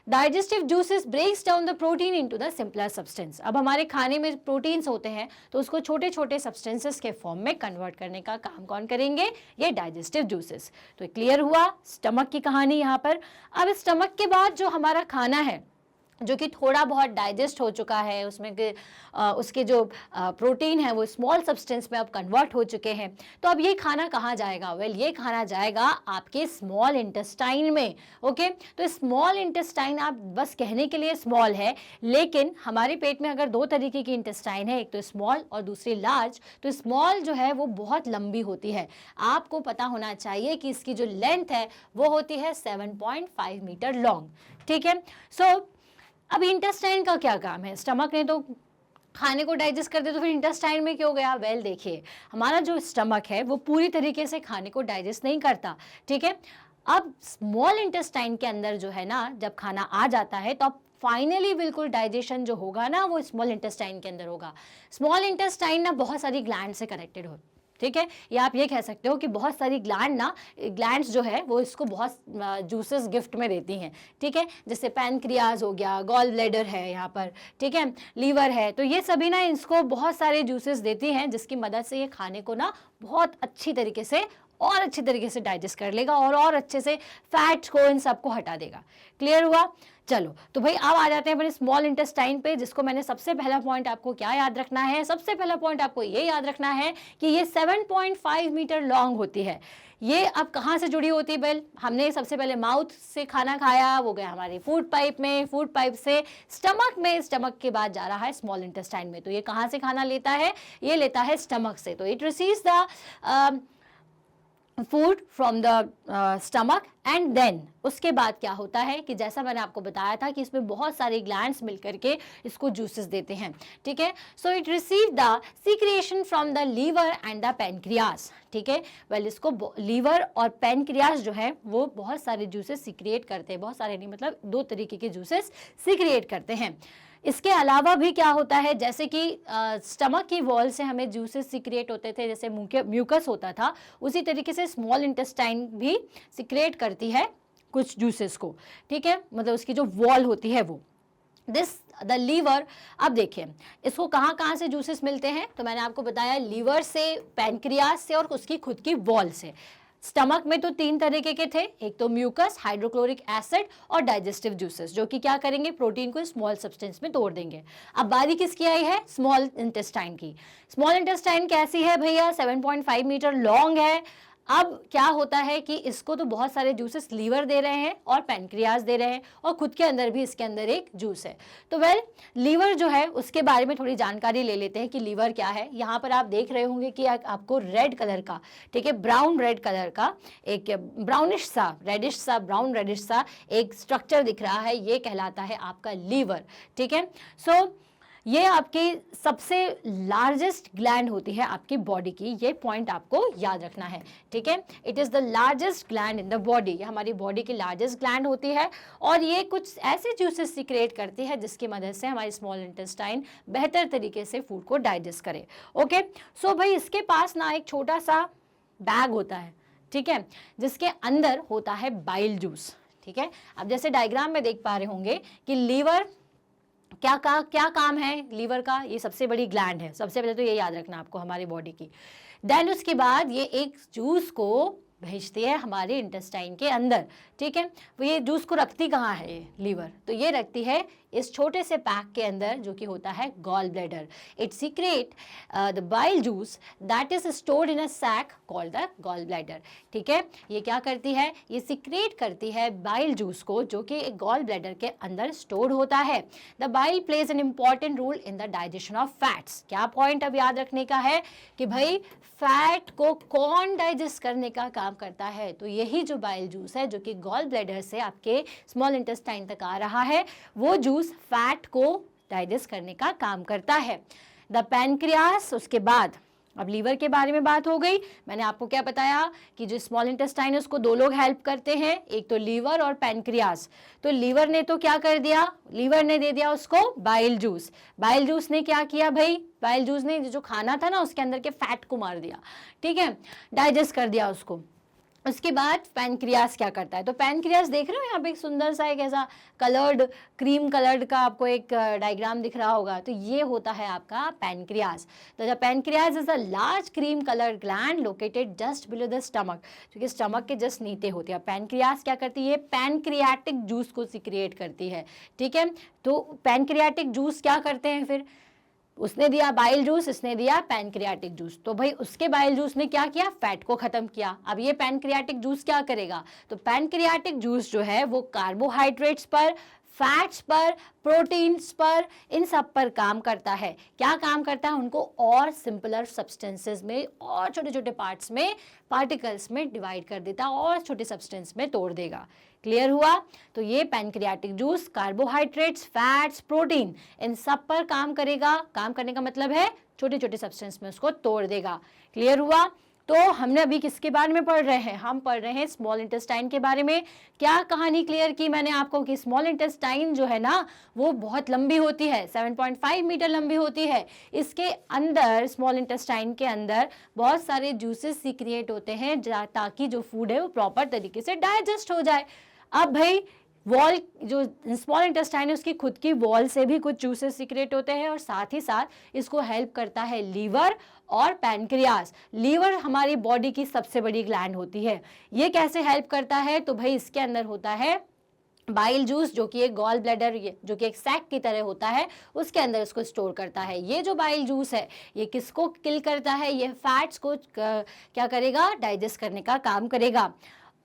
Digestive juices breaks down the protein into the simpler substance. अब हमारे खाने में प्रोटीन्स होते हैं तो उसको छोटे छोटे सब्सटेंसेस के फॉर्म में कन्वर्ट करने का काम कौन करेंगे, ये डाइजेस्टिव जूसेस। तो क्लियर हुआ स्टमक की कहानी यहाँ पर। अब स्टमक के बाद जो हमारा खाना है जो कि थोड़ा बहुत डाइजेस्ट हो चुका है, उसमें उसके जो प्रोटीन है वो स्मॉल सब्सटेंस में अब कन्वर्ट हो चुके हैं, तो अब ये खाना कहाँ जाएगा, वेल ये खाना जाएगा आपके स्मॉल इंटेस्टाइन में। ओके, तो स्मॉल इंटेस्टाइन आप बस कहने के लिए स्मॉल है, लेकिन हमारे पेट में अगर दो तरीके की इंटेस्टाइन है, एक तो स्मॉल और दूसरी लार्ज, तो स्मॉल जो है वो बहुत लंबी होती है। आपको पता होना चाहिए कि इसकी जो लेंथ है वो होती है 7.5 मीटर लॉन्ग। ठीक है, सो अब इंटेस्टाइन का क्या काम है, स्टमक ने तो खाने को डाइजेस्ट कर दे तो फिर इंटेस्टाइन में क्यों गया। वेल देखिए, हमारा जो स्टमक है वो पूरी तरीके से खाने को डाइजेस्ट नहीं करता। ठीक है, अब स्मॉल इंटेस्टाइन के अंदर जो है ना, जब खाना आ जाता है तो अब फाइनली बिल्कुल डाइजेशन जो होगा ना वो स्मॉल इंटेस्टाइन के अंदर होगा। स्मॉल इंटेस्टाइन ना बहुत सारी ग्लैंड से कनेक्टेड हो, ठीक है, या आप ये कह सकते हो कि बहुत सारी ग्लैंड्स जो है वो इसको बहुत जूसेस गिफ्ट में देती हैं। ठीक है, जैसे पैनक्रियाज हो गया, गॉल ब्लैडर है यहाँ पर, ठीक है, लीवर है, तो ये सभी ना इसको बहुत सारे जूसेस देती हैं जिसकी मदद से ये खाने को ना बहुत अच्छी तरीके से और अच्छी तरीके से डाइजेस्ट कर लेगा और अच्छे से फैट्स को इन सबको हटा देगा। क्लियर हुआ। चलो तो भाई अब आ जाते हैं अपने स्मॉल इंटेस्टाइन पे, जिसको मैंने सबसे पहला पॉइंट आपको क्या याद रखना है, सबसे पहला पॉइंट आपको ये याद रखना है कि ये 7.5 मीटर लॉन्ग होती है। ये अब कहाँ से जुड़ी होती है, वेल हमने सबसे पहले माउथ से खाना खाया, वो गया हमारी फूड पाइप में, फूड पाइप से स्टमक में, स्टमक के बाद जा रहा है स्मॉल इंटेस्टाइन में। तो ये कहाँ से खाना लेता है, ये लेता है स्टमक से। तो it receives the food from the stomach and then उसके बाद क्या होता है कि जैसा मैंने आपको बताया था कि इसमें बहुत सारे ग्लैंड्स मिलकर के इसको जूसेस देते हैं। ठीक है, so it receive the secretion from the liver and the pancreas. ठीक है, वेल इसको लीवर और पैनक्रियास जो है वो बहुत सारे जूसेस सीक्रिएट करते हैं, बहुत सारे नहीं मतलब 2 तरीके के जूसेस सीक्रिएट करते हैं। इसके अलावा भी क्या होता है, जैसे कि स्टमक की वॉल से हमें जूसेस सीक्रेट होते थे, जैसे म्यूकस होता था, उसी तरीके से स्मॉल इंटेस्टाइन भी सीक्रेट करती है कुछ जूसेस को। ठीक है, मतलब उसकी जो वॉल होती है वो द लीवर। अब देखिए इसको कहाँ कहाँ से जूसेस मिलते हैं, तो मैंने आपको बताया लीवर से, पैनक्रियास से और उसकी खुद की वॉल से। स्टमक में तो 3 तरीके के थे, एक तो म्यूकस, हाइड्रोक्लोरिक एसिड और डाइजेस्टिव जूसेस, जो कि क्या करेंगे, प्रोटीन को स्मॉल सब्सटेंस में तोड़ देंगे। अब बारी किसकी आई है, स्मॉल इंटेस्टाइन की। स्मॉल इंटेस्टाइन कैसी है भैया, 7.5 मीटर लॉन्ग है। अब क्या होता है कि इसको तो बहुत सारे जूसेस लीवर दे रहे हैं और पैनक्रियाज दे रहे हैं और खुद के अंदर भी इसके अंदर एक जूस है। तो वेल लीवर जो है उसके बारे में थोड़ी जानकारी ले लेते हैं कि लीवर क्या है। यहाँ पर आप देख रहे होंगे कि आपको रेड कलर का, ठीक है, ब्राउन रेड कलर का एक ब्राउनिश सा, रेडिश सा, ब्राउन रेडिश सा एक स्ट्रक्चर दिख रहा है, ये कहलाता है आपका लीवर। ठीक है, सो ये आपकी सबसे लार्जेस्ट ग्लैंड होती है आपकी बॉडी की, ये पॉइंट आपको याद रखना है। ठीक है, it is the largest gland in the body, ये हमारी बॉडी की लार्जेस्ट ग्लैंड होती है और ये कुछ ऐसे जूसेस सीक्रेट करती है जिसकी मदद से हमारी स्मॉल इंटेस्टाइन बेहतर तरीके से फूड को डाइजेस्ट करे। ओके, सो भाई इसके पास ना एक छोटा सा बैग होता है, ठीक है, जिसके अंदर होता है बाइल जूस। ठीक है, अब जैसे डायग्राम में देख पा रहे होंगे कि लीवर क्या काम है लीवर का, ये सबसे बड़ी ग्लैंड है, सबसे पहले तो ये याद रखना आपको हमारी बॉडी की। देन उसके बाद ये एक जूस को भेजती है हमारे इंटेस्टाइन के अंदर। ठीक है, वो ये जूस को रखती कहाँ है ये लीवर, तो ये रखती है इस छोटे से पैक के अंदर जो कि होता है gall bladder. It secrete the bile juice that is stored in a sac called the gall bladder. ठीक है, ये क्या करती है, ये सीक्रेट करती है बाइल जूस को जो कि एक गॉल ब्लैडर के अंदर स्टोर होता है। The bile plays an important role in the digestion of fats. क्या पॉइंट अब याद रखने का है कि भाई फैट को कौन डाइजेस्ट करने का काम करता है, तो यही जो बाइल जूस है जो कि गॉल ब्लैडर से आपके स्मॉल इंटेस्टाइन तक आ रहा है, वो जूस फैट को डाइजेस्ट करने का काम करता है। द पैनक्रियास, उसके बाद अब लीवर के बारे में बात हो गई। मैंने आपको क्या बताया कि जो स्मॉल इंटेस्टाइन है उसको दो लोग हेल्प करते हैं, एक तो लीवर और पैनक्रियास। तो लीवर ने तो क्या कर दिया, लीवर ने दे दिया उसको बाइल जूस। बाइल जूस ने क्या किया भाई, बाइल जूस ने जो खाना था ना उसके अंदर के फैट को मार दिया, ठीक है, डाइजेस्ट कर दिया उसको। उसके बाद पैनक्रियास क्या करता है, तो पैनक्रियास देख रहे हो यहाँ पे एक सुंदर सा एक ऐसा कलर्ड क्रीम कलर्ड का आपको एक डायग्राम दिख रहा होगा, तो ये होता है आपका पैनक्रियास। तो the pancreas is a large cream coloured gland located just below the stomach, क्योंकि स्टमक के जस्ट नीचे होती है। पैनक्रियास क्या करती है, पैनक्रियाटिक जूस को सिक्रिएट करती है। ठीक है, तो पैनक्रियाटिक जूस क्या करते हैं, फिर उसने दिया बाइल जूस, इसने दिया पैनक्रियाटिक जूस, तो भाई उसके बाइल जूस ने क्या किया, फैट को खत्म किया। अब ये पैनक्रियाटिक जूस क्या करेगा, तो पैनक्रियाटिक जूस जो है वो कार्बोहाइड्रेट्स पर, फैट्स पर, प्रोटीन्स पर, इन सब पर काम करता है। क्या काम करता है, उनको और सिंपलर सब्सटेंसेस में और छोटे छोटे पार्ट्स में, पार्टिकल्स में डिवाइड कर देता है और छोटे सब्सटेंस में तोड़ देगा। क्लियर हुआ, तो ये pancreatic juice carbohydrates, fats, protein इन सब पर काम करेगा। काम करने का मतलब है छोटे छोटे सब्सटेंस में उसको तोड़ देगा। क्लियर हुआ, तो हमने अभी किसके बारे में पढ़ रहे हैं, हम पढ़ रहे हैं स्मॉल इंटेस्टाइन के बारे में। क्या कहानी क्लियर की मैंने आपको कि स्मॉल इंटेस्टाइन जो है ना वो बहुत लंबी होती है, 7.5 मीटर लंबी होती है। इसके अंदर, स्मॉल इंटेस्टाइन के अंदर बहुत सारे जूसेस सीक्रिएट होते हैं ताकि जो फूड है वो प्रॉपर तरीके से डाइजेस्ट हो जाए। अब भाई वॉल, जो स्मॉल इंटेस्टाइन है उसकी खुद की वॉल से भी कुछ जूसेस सीक्रेट होते हैं और साथ ही साथ इसको हेल्प करता है लीवर और पैनक्रियास। लीवर हमारी बॉडी की सबसे बड़ी ग्लैंड होती है। ये कैसे हेल्प करता है, तो भाई इसके अंदर होता है बाइल जूस जो कि एक गॉल ब्लैडर, जो कि एक सैक की तरह होता है, उसके अंदर इसको स्टोर करता है। ये जो बाइल जूस है ये किसको किल करता है, ये फैट्स को क्या करेगा, डाइजेस्ट करने का काम करेगा।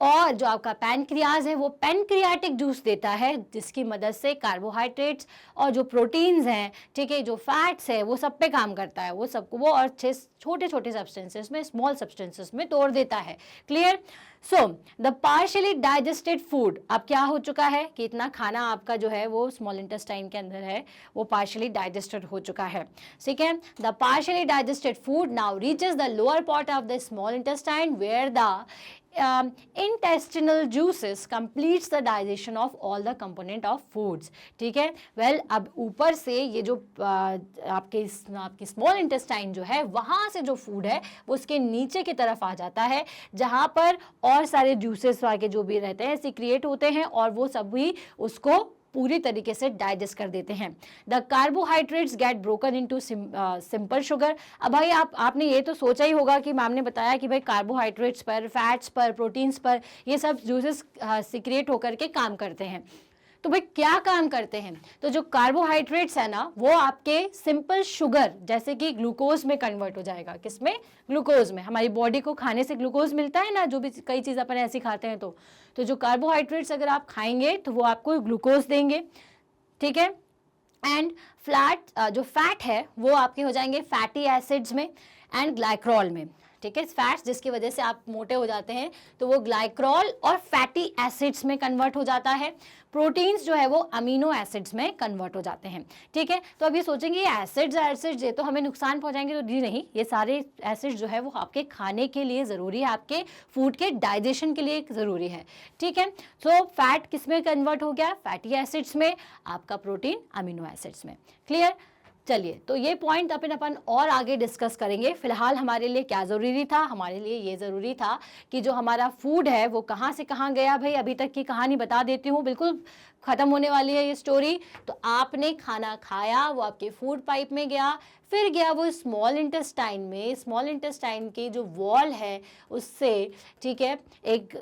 और जो आपका पैनक्रियाज है वो पैनक्रियाटिक जूस देता है जिसकी मदद से कार्बोहाइड्रेट्स और जो प्रोटीन्स हैं, ठीक है, जो फैट्स है वो सब पे काम करता है, वो सबको वो और छोटे छोटे सब्सटेंसेस में, स्मॉल सब्सटेंसेस में तोड़ देता है। Clear, so the partially digested food, अब क्या हो चुका है कि इतना खाना आपका जो है वो स्मॉल इंटेस्टाइन के अंदर है वो पार्शियली डाइजेस्टेड हो चुका है। ठीक है, the partially digested food now reaches the lower part of the small intestine where the intestinal juices completes the digestion of all the component of foods। ठीक है, वेल अब ऊपर से ये जो आपकी स्मॉल इंटेस्टाइन जो है वहाँ से जो फूड है वो उसके नीचे की तरफ आ जाता है जहाँ पर और सारे जूसेस वाके जो भी रहते हैं सीक्रिएट होते हैं और वो सब भी उसको पूरी तरीके से डाइजेस्ट कर देते हैं। The carbohydrates get broken into simple sugar. अब भाई आपने ये तो सोचा ही होगा कि मैम ने बताया कि भाई कार्बोहाइड्रेट्स पर, फैट्स पर, प्रोटीन्स पर ये सब जूसेस सीक्रेट होकर के काम करते हैं। तो भाई क्या काम करते हैं, तो जो कार्बोहाइड्रेट्स है ना वो आपके सिंपल शुगर जैसे कि ग्लूकोज में कन्वर्ट हो जाएगा। किसमें, ग्लूकोज में। हमारी बॉडी को खाने से ग्लूकोज मिलता है ना, जो भी कई चीज़ अपन ऐसी खाते हैं। तो जो कार्बोहाइड्रेट्स अगर आप खाएंगे तो वो आपको ग्लूकोज देंगे। ठीक है, एंड जो फैट है वो आपके हो जाएंगे फैटी एसिड्स में एंड ग्लाइक्रॉल में। ठीक है, फैट्स जिसकी वजह से आप मोटे हो जाते हैं तो वो ग्लाइक्रॉल और फैटी एसिड्स में कन्वर्ट हो जाता है। प्रोटीन्स जो है वो अमीनो एसिड्स में कन्वर्ट हो जाते हैं। ठीक है, तो अभी सोचेंगे ये एसिड्स ये तो हमें नुकसान पहुंचाएंगे, तो जी नहीं, ये सारे एसिड्स जो है वो आपके खाने के लिए ज़रूरी है, आपके फूड के डाइजेशन के लिए ज़रूरी है। ठीक है, तो फैट किस में कन्वर्ट हो गया, फैटी एसिड्स में, आपका प्रोटीन अमीनो एसिड्स में। क्लियर, चलिए, तो ये पॉइंट अपन और आगे डिस्कस करेंगे। फिलहाल हमारे लिए क्या ज़रूरी था, हमारे लिए ये ज़रूरी था कि जो हमारा फूड है वो कहाँ से कहाँ गया। भाई अभी तक की कहानी बता देती हूँ, बिल्कुल ख़त्म होने वाली है ये स्टोरी। तो आपने खाना खाया, वो आपके फूड पाइप में गया, फिर गया वो स्मॉल इंटेस्टाइन में। स्मॉल इंटेस्टाइन की जो वॉल है उससे, ठीक है, एक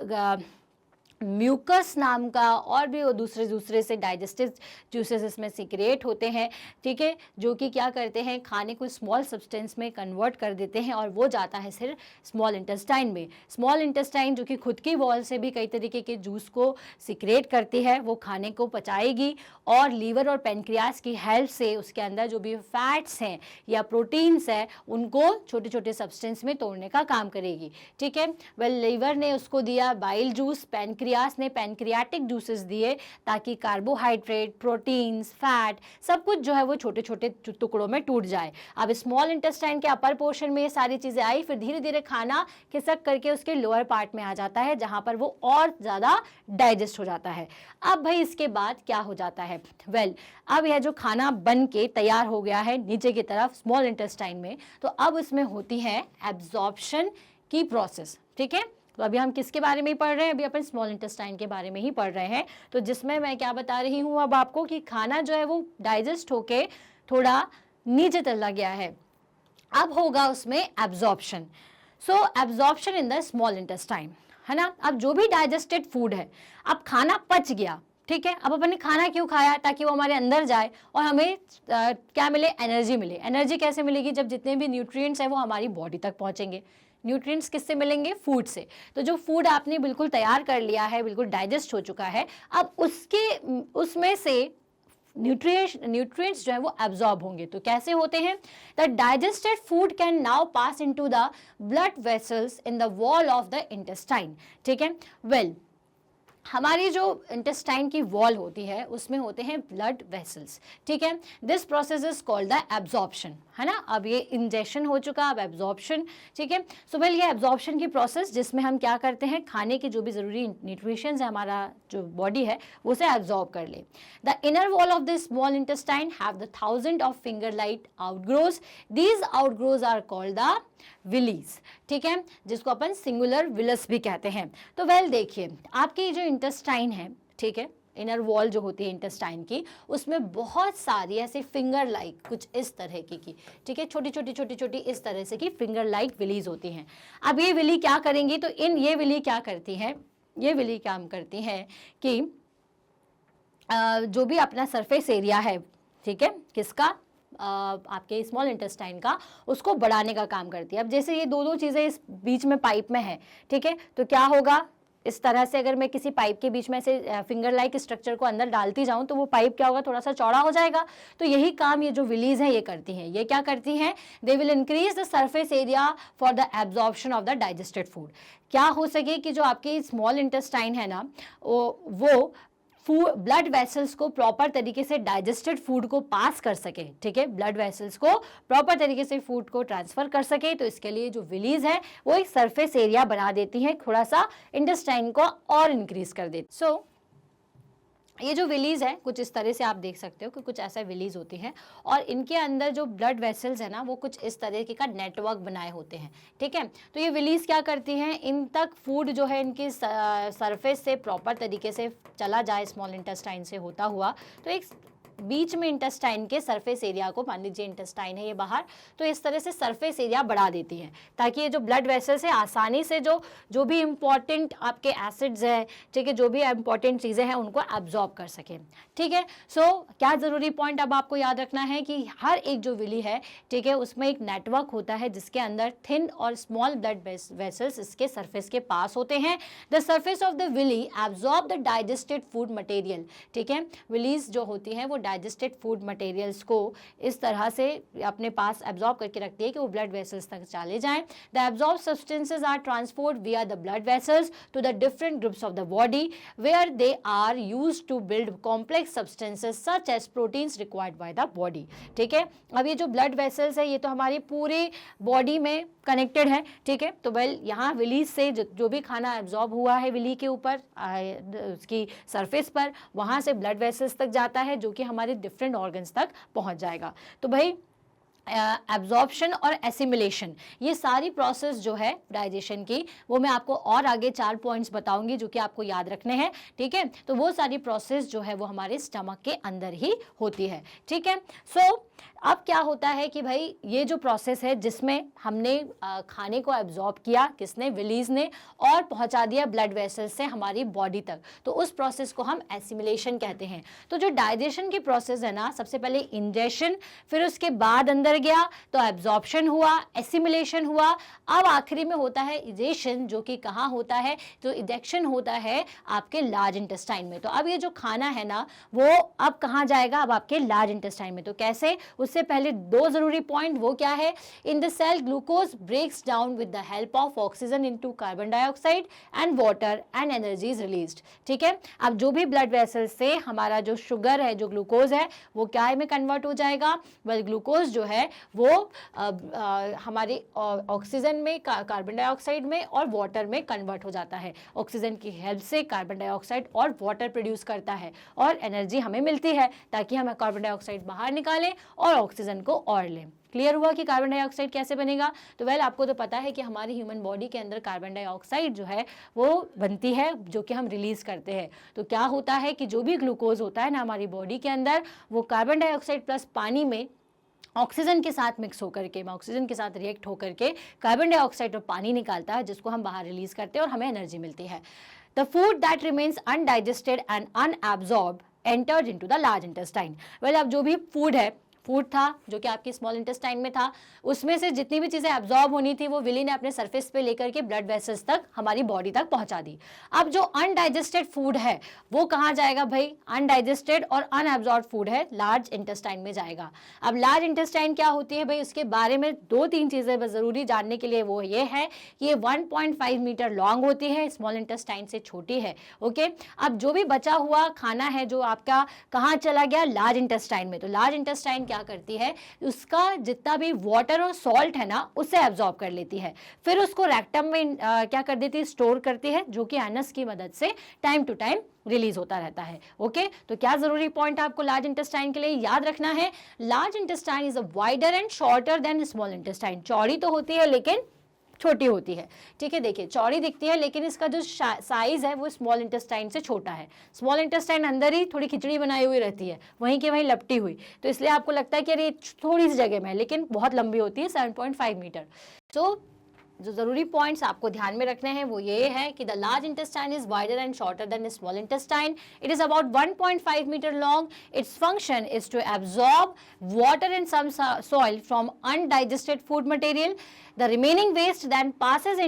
म्यूकस नाम का और भी वो दूसरे से डाइजेस्टिव जूसेस इसमें सीक्रेट होते हैं, ठीक है, जो कि क्या करते हैं, खाने को स्मॉल सब्सटेंस में कन्वर्ट कर देते हैं और वो जाता है सिर्फ स्मॉल इंटेस्टाइन में। स्मॉल इंटेस्टाइन जो कि खुद की वॉल से भी कई तरीके के जूस को सीक्रेट करती है, वो खाने को पचाएगी और लीवर और पेनक्रियास की हेल्प से उसके अंदर जो भी फैट्स हैं या प्रोटीन्स हैं उनको छोटे छोटे सब्सटेंस में तोड़ने का काम करेगी, ठीक है। वेल, लीवर ने उसको दिया बाइल जूस, पेनक्रियास ने पैनक्रियाटिक जूसेस दिए ताकि कार्बोहाइड्रेट, प्रोटीन्स, फैट सब कुछ जो है वो छोटे छोटे टुकड़ों में टूट जाए। अब स्मॉल इंटेस्टाइन के अपर पोर्शन में ये सारी चीजें आई, फिर धीरे धीरे खाना खिसक करके उसके लोअर पार्ट में आ जाता है जहां पर वो और ज्यादा डाइजेस्ट हो जाता है। अब भाई इसके बाद क्या हो जाता है, वेल, अब यह जो खाना बन के तैयार हो गया है नीचे की तरफ स्मॉल इंटेस्टाइन में, तो अब इसमें होती है एब्जॉर्प्शन की प्रोसेस, ठीक है। तो अभी हम किसके बारे में ही पढ़ रहे हैं, अभी अपन स्मॉल इंटेस्टाइन के बारे में ही पढ़ रहे हैं। तो जिसमें मैं क्या बता रही हूँ अब आपको कि खाना जो है वो डाइजेस्ट होके थोड़ा नीचे चला गया है, अब होगा उसमें absorption. So absorption in the small intestine, है ना। अब जो भी डाइजेस्टेड फूड है, अब खाना पच गया, ठीक है। अब अपन ने खाना क्यों खाया, ताकि वो हमारे अंदर जाए और हमें क्या मिले, एनर्जी मिले। एनर्जी कैसे मिलेगी, जब जितने भी न्यूट्रिएंट्स हैं वो हमारी बॉडी तक पहुंचेंगे। न्यूट्रिएंट्स किससे मिलेंगे, फूड से। तो जो फूड आपने बिल्कुल तैयार कर लिया है, बिल्कुल डाइजेस्ट हो चुका है, अब उसमें से न्यूट्रिएंट्स जो है वो एब्जॉर्ब होंगे। तो कैसे होते हैं, the digested food can now pass into the blood vessels in the wall of the intestine, ठीक है। वेल, हमारी जो इंटेस्टाइन की वॉल होती है उसमें होते हैं ब्लड वेसल्स, ठीक है। This process is called the absorption, है ना। अब ये इंजेक्शन हो चुका, अब एब्जॉर्प्शन, ठीक है। सो वेल, ये एब्जॉर्प्शन की प्रोसेस जिसमें हम क्या करते हैं, खाने के जो भी जरूरी न्यूट्रिशंस है, हमारा जो बॉडी है उसे एब्जॉर्ब कर ले। The inner wall of this small intestine have the 1000 of finger like outgrowths. These outgrowths are called the villi, ठीक है, जिसको अपन सिंगुलर विलस भी कहते हैं। तो वेल देखिए, आपकी जो इंटेस्टाइन है, ठीक है, इनर वॉल जो होती है इंटेस्टाइन की, उसमें बहुत सारी ऐसे फिंगर लाइक कुछ इस तरह की, ठीक है, छोटी छोटी इस तरह से की फिंगर लाइक विलीज होती हैं। अब ये विली क्या करेंगी, तो ये विली क्या करती है, ये विली काम करती है कि जो भी अपना सरफेस एरिया है, ठीक है, किसका, आपके स्मॉल इंटेस्टाइन का, उसको बढ़ाने का काम करती है। अब जैसे ये दो चीज़ें इस बीच में पाइप में है, ठीक है, तो क्या होगा, इस तरह से अगर मैं किसी पाइप के बीच में से फिंगर लाइक स्ट्रक्चर को अंदर डालती जाऊं तो वो पाइप क्या होगा, थोड़ा सा चौड़ा हो जाएगा। तो यही काम ये जो विलीज है ये करती हैं। ये क्या करती हैं, they will increase the surface area for the absorption of the digested food. क्या हो सके कि जो आपकी स्मॉल इंटेस्टाइन है ना, वो ब्लड वेसल्स को प्रॉपर तरीके से डाइजेस्टेड फूड को पास कर सके, ठीक है, ब्लड वेसल्स को प्रॉपर तरीके से फूड को ट्रांसफर कर सके। तो इसके लिए जो विलीज है वो एक सरफेस एरिया बना देती है, थोड़ा सा इंटेस्टाइन को और इंक्रीज कर देती। सो ये जो विलीज है कुछ इस तरह से आप देख सकते हो कि कुछ ऐसा विलीज होती है और इनके अंदर जो ब्लड वेसल्स है ना वो कुछ इस तरह का नेटवर्क बनाए होते हैं, ठीक है। तो ये विलीज क्या करती हैं, इन तक फूड जो है इनकी सरफेस से प्रॉपर तरीके से चला जाए, स्मॉल इंटेस्टाइन से होता हुआ, तो एक बीच में इंटेस्टाइन के सरफेस एरिया को, मान लीजिए इंटेस्टाइन है ये बाहर, तो इस तरह से सरफेस एरिया बढ़ा देती हैं ताकि ये जो ब्लड वेसल्स है आसानी से जो भी इंपॉर्टेंट आपके एसिड्स है, ठीक है, जो भी इंपॉर्टेंट चीज़ें हैं उनको एब्जॉर्ब कर सकें, ठीक है। सो क्या ज़रूरी पॉइंट अब आपको याद रखना है कि हर एक जो विली है, ठीक है, उसमें एक नेटवर्क होता है जिसके अंदर थिन और स्मॉल ब्लड वेसल्स इसके सरफेस के पास होते हैं। The surface of the villi absorb the digested food material, ठीक है। विलीज जो होती हैं वो डाइजेस्टेड फूड मटेरियल्स को इस तरह से अपने पास एब्जॉर्ब करके रखती है कि वो ब्लड वेसल्स तक चले जाएं। The absorb substances are transport via the blood vessels to the different groups of the body where they are used to build complex substances such as proteins required by the body, ठीक है। अब ये जो blood vessels है ये तो हमारी पूरी बॉडी में कनेक्टेड है, ठीक है। तो वेल यहाँ विलीज से जो भी खाना एब्जॉर्ब हुआ है विली के ऊपर उसकी सरफेस पर, वहाँ से ब्लड वेसल्स तक जाता है जो कि हमारे डिफरेंट ऑर्गन्स तक पहुँच जाएगा। तो भाई एब्जॉर्प्शन और एसिमिलेशन, ये सारी प्रोसेस जो है डाइजेशन की वो मैं आपको और आगे 4 पॉइंट्स बताऊंगी जो कि आपको याद रखने हैं, ठीक है। तो वो सारी प्रोसेस जो है वो हमारे स्टमक के अंदर ही होती है, ठीक है। सो अब क्या होता है कि भाई ये जो प्रोसेस है जिसमें हमने खाने को एब्जॉर्ब किया, किसने, विलीज ने, और पहुंचा दिया ब्लड वेसल्स से हमारी बॉडी तक, तो उस प्रोसेस को हम एसिमिलेशन कहते हैं। तो जो डाइजेशन की प्रोसेस है ना, सबसे पहले इंजेशन, फिर उसके बाद अंदर गया तो एब्जॉर्प्शन हुआ, एसिमिलेशन हुआ, अब आखिरी में होता है इजेशन, जो कि कहाँ होता है, जो इजेक्शन होता है आपके लार्ज इंटेस्टाइन में। तो अब ये जो खाना है ना वो अब कहाँ जाएगा, अब आपके लार्ज इंटेस्टाइन में। तो कैसे, उससे पहले दो जरूरी पॉइंट, वो क्या है, in the cell glucose breaks down with the help of oxygen into carbon dioxide and water and energy is released. ठीक है, अब जो भी ब्लड वेसल से हमारा जो शुगर है, जो ग्लूकोज है, वो क्या में कन्वर्ट हो जाएगा, वेल ग्लूकोज जो है वो हमारी ऑक्सीजन में, कार्बन डाइऑक्साइड में और वाटर में कन्वर्ट हो जाता है। ऑक्सीजन की हेल्प से कार्बन डाइऑक्साइड और वाटर प्रोड्यूस करता है और एनर्जी हमें मिलती है ताकि हम कार्बन डाइऑक्साइड बाहर निकालें और ऑक्सीजन को और लें। क्लियर हुआ कि कार्बन डाइऑक्साइड कैसे बनेगा? तो वेल आपको तो पता है कि हमारी ह्यूमन बॉडी के अंदर कार्बन डाइऑक्साइड जो है वो बनती है, जो कि हम रिलीज करते हैं। तो क्या होता है कि जो भी ग्लूकोज होता है ना हमारी बॉडी के अंदर, वो कार्बन डाइऑक्साइड प्लस पानी में ऑक्सीजन के साथ मिक्स होकर के, ऑक्सीजन के साथ रिएक्ट होकर के कार्बन डाइऑक्साइड और पानी निकालता है, जिसको हम बाहर रिलीज करते हैं और हमें एनर्जी मिलती है। The food that remains undigested and unabsorbed entered into the large intestine. Well अब जो भी फूड था जो कि आपकी स्मॉल इंटेस्टाइन में था, उसमें से जितनी भी चीज़ें एब्जॉर्ब होनी थी वो विली ने अपने सरफेस पे लेकर के ब्लड वेसल्स तक, हमारी बॉडी तक पहुंचा दी। अब जो अनडाइजेस्टेड फूड है वो कहाँ जाएगा भाई? अनडाइजेस्टेड और अनएब्जॉर्ब फूड है लार्ज इंटेस्टाइन में जाएगा। अब लार्ज इंटेस्टाइन क्या होती है भाई, उसके बारे में दो तीन चीज़ें बस ज़रूरी जानने के लिए, वो ये है कि ये 1.5 मीटर लॉन्ग होती है, स्मॉल इंटेस्टाइन से छोटी है। ओके, अब जो भी बचा हुआ खाना है जो आपका कहाँ चला गया? लार्ज इंटेस्टाइन में। तो लार्ज इंटेस्टाइन क्या करती है, उसका जितना भी वाटर और सॉल्ट है ना उसे एब्जॉर्ब कर लेती है, फिर उसको रेक्टम में क्या कर देती है? स्टोर करती है, जो कि एनस की मदद से टाइम टू टाइम रिलीज होता रहता है। ओके, तो क्या जरूरी पॉइंट आपको लार्ज इंटेस्टाइन के लिए याद रखना है? Large intestine is a wider and shorter than small intestine. चौड़ी तो होती है लेकिन छोटी होती है। ठीक है, देखिए चौड़ी दिखती है लेकिन इसका जो साइज है वो स्मॉल इंटेस्टाइन से छोटा है। स्मॉल इंटेस्टाइन अंदर ही थोड़ी खिचड़ी बनाई हुई रहती है, वहीं के वहीं लपटी हुई, तो इसलिए आपको लगता है कि अरे थोड़ी सी जगह में है, लेकिन बहुत लंबी होती है, 7.5 मीटर। तो जो जरूरी पॉइंट्स आपको ध्यान में रखने हैं वो ये है कि the large intestine is wider and shorter than small intestine. It is about 1.5 metre long. Its function is to absorb water and some soil from undigested food material. The remaining waste then passes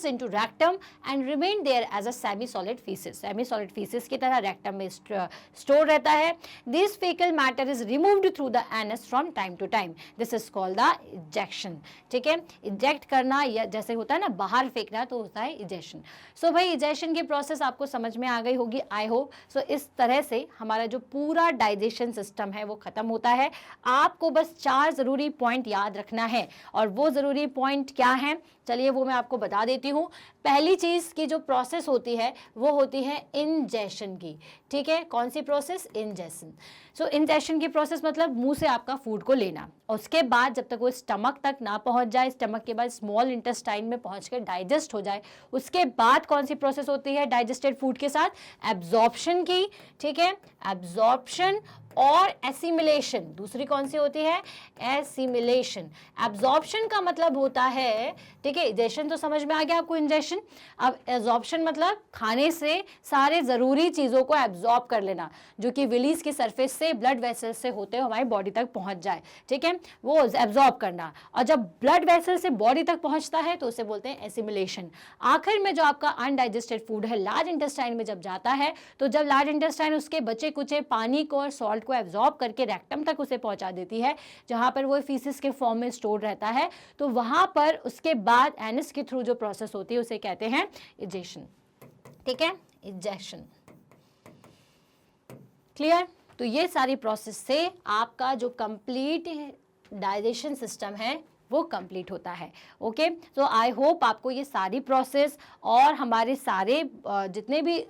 into rectum and remain there as a semi-solid feces. Semi-solid feces की तरह rectum में store रहता है. This fecal matter is removed through the anus from time to time. This is called the ejection. ठीक है, eject करना या जैसे होता है ना बाहर फेंकना, तो होता है ejection. So भाई ejection की प्रोसेस आपको समझ में आ गई होगी, I hope. So इस तरह से हमारा जो पूरा डाइजेशन सिस्टम है वो खत्म होता है। आपको बस 4 जरूरी पॉइंट याद रखना है, और वो जरूरी पॉइंट क्या है, चलिए वो मैं आपको बता देती हूँ। पहली चीज की जो प्रोसेस होती है वो होती है इंजेशन की। ठीक है, कौन सी प्रोसेस? इंजेशन। सो इंजेशन की प्रोसेस मतलब मुंह से आपका फूड को लेना, और उसके बाद जब तक वो स्टमक तक ना पहुंच जाए, स्टमक के बाद स्मॉल इंटेस्टाइन में पहुंच के डाइजेस्ट हो जाए, उसके बाद कौन सी प्रोसेस होती है डाइजेस्टेड फूड के साथ? एब्जॉर्प्शन की। ठीक है, एब्जॉर्प्शन और एसिमिलेशन। दूसरी कौन सी होती है? एसिमिलेशन। एब्जॉर्प्शन का मतलब होता है, ठीक है, इजेशन तो समझ में आ गया आपको, इंजेशन। अब एब्जॉर्प्शन मतलब खाने से सारे जरूरी चीजों को एब्जॉर्ब कर लेना, जो कि विलीज की सरफेस से ब्लड वेसल से होते हुए हमारी बॉडी तक पहुंच जाए। ठीक है, वो एब्जॉर्ब करना, और जब ब्लड वेसल से बॉडी तक पहुंचता है तो उसे बोलते हैं एसिमिलेशन। आखिर में जो आपका अनडाइजेस्टेड फूड है लार्ज इंटेस्टाइन में जब जाता है, तो जब लार्ज इंटेस्टाइन उसके बचे कुचे पानी को और सॉल्ट को एब्जॉर्ब करके रेक्टम तक उसे पहुंचा देती है, जहां पर वो फीसिस के फॉर्म में स्टोर रहता है, तो वहां पर उसके बाद एनस के थ्रू जो प्रोसेस होती है उसे कहते हैं इजेशन। ठीक है, इजेशन। क्लियर? तो ये सारी प्रोसेस से आपका जो कंप्लीट डाइजेशन सिस्टम है वो कंप्लीट होता है। ओके, तो आई होप आपको ये सारी प्रोसेस और हमारे सारे जितने भी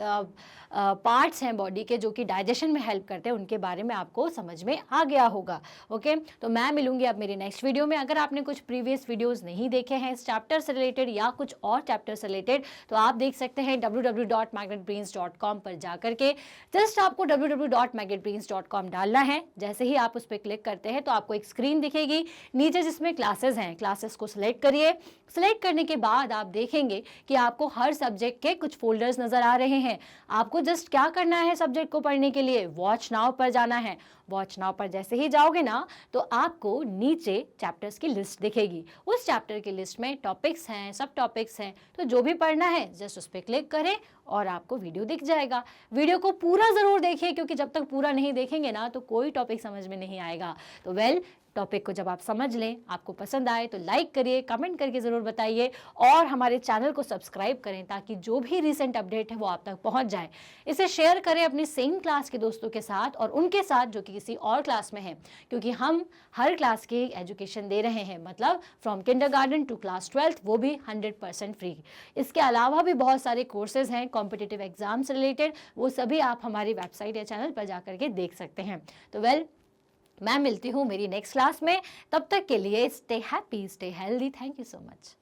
पार्ट्स हैं बॉडी के जो कि डाइजेशन में हेल्प करते हैं उनके बारे में आपको समझ में आ गया होगा। ओके, तो मैं मिलूंगी अब मेरी नेक्स्ट वीडियो में। अगर आपने कुछ प्रीवियस वीडियोस नहीं देखे हैं इस चैप्टर से रिलेटेड या कुछ और चैप्टर से रिलेटेड, तो आप देख सकते हैं www.magnetbrains.com पर जाकर के। जस्ट आपको www.magnetbrains.com डालना है। जैसे ही आप उस पर क्लिक करते हैं तो आपको एक स्क्रीन दिखेगी नीचे जिसमें क्लासेस हैं। क्लासेस को सिलेक्ट करिए। सिलेक्ट करने के बाद आप देखेंगे कि आपको हर सब्जेक्ट के कुछ फोल्डर्स नजर आ रहे हैं। आपको जस्ट क्या करना है सब्जेक्ट को पढ़ने के लिए, वॉच नाउ पर जाना है। वॉच नाउ पर जैसे ही जाओगे ना तो आपको नीचे चैप्टर्स की लिस्ट दिखेगी। उस चैप्टर की लिस्ट में टॉपिक्स हैं, सब टॉपिक्स हैं, तो जो भी पढ़ना है जस्ट उस पर क्लिक करें और आपको वीडियो दिख जाएगा। वीडियो को पूरा ज़रूर देखिए क्योंकि जब तक पूरा नहीं देखेंगे ना तो कोई टॉपिक समझ में नहीं आएगा। तो टॉपिक को जब आप समझ लें, आपको पसंद आए तो लाइक करिए, कमेंट करके ज़रूर बताइए और हमारे चैनल को सब्सक्राइब करें ताकि जो भी रिसेंट अपडेट है वो आप तक पहुंच जाए। इसे शेयर करें अपनी सेम क्लास के दोस्तों के साथ और उनके साथ जो कि किसी और क्लास में है, क्योंकि हम हर क्लास की एजुकेशन दे रहे हैं, मतलब from kindergarten to class 12th, वो भी 100% फ्री। इसके अलावा भी बहुत सारे कोर्सेज हैं कॉम्पिटिटिव एग्जाम से रिलेटेड, वो सभी आप हमारी वेबसाइट या चैनल पर जाकर के देख सकते हैं। तो मैं मिलती हूँ मेरी नेक्स्ट क्लास में। तब तक के लिए stay happy, stay healthy. Thank you so much.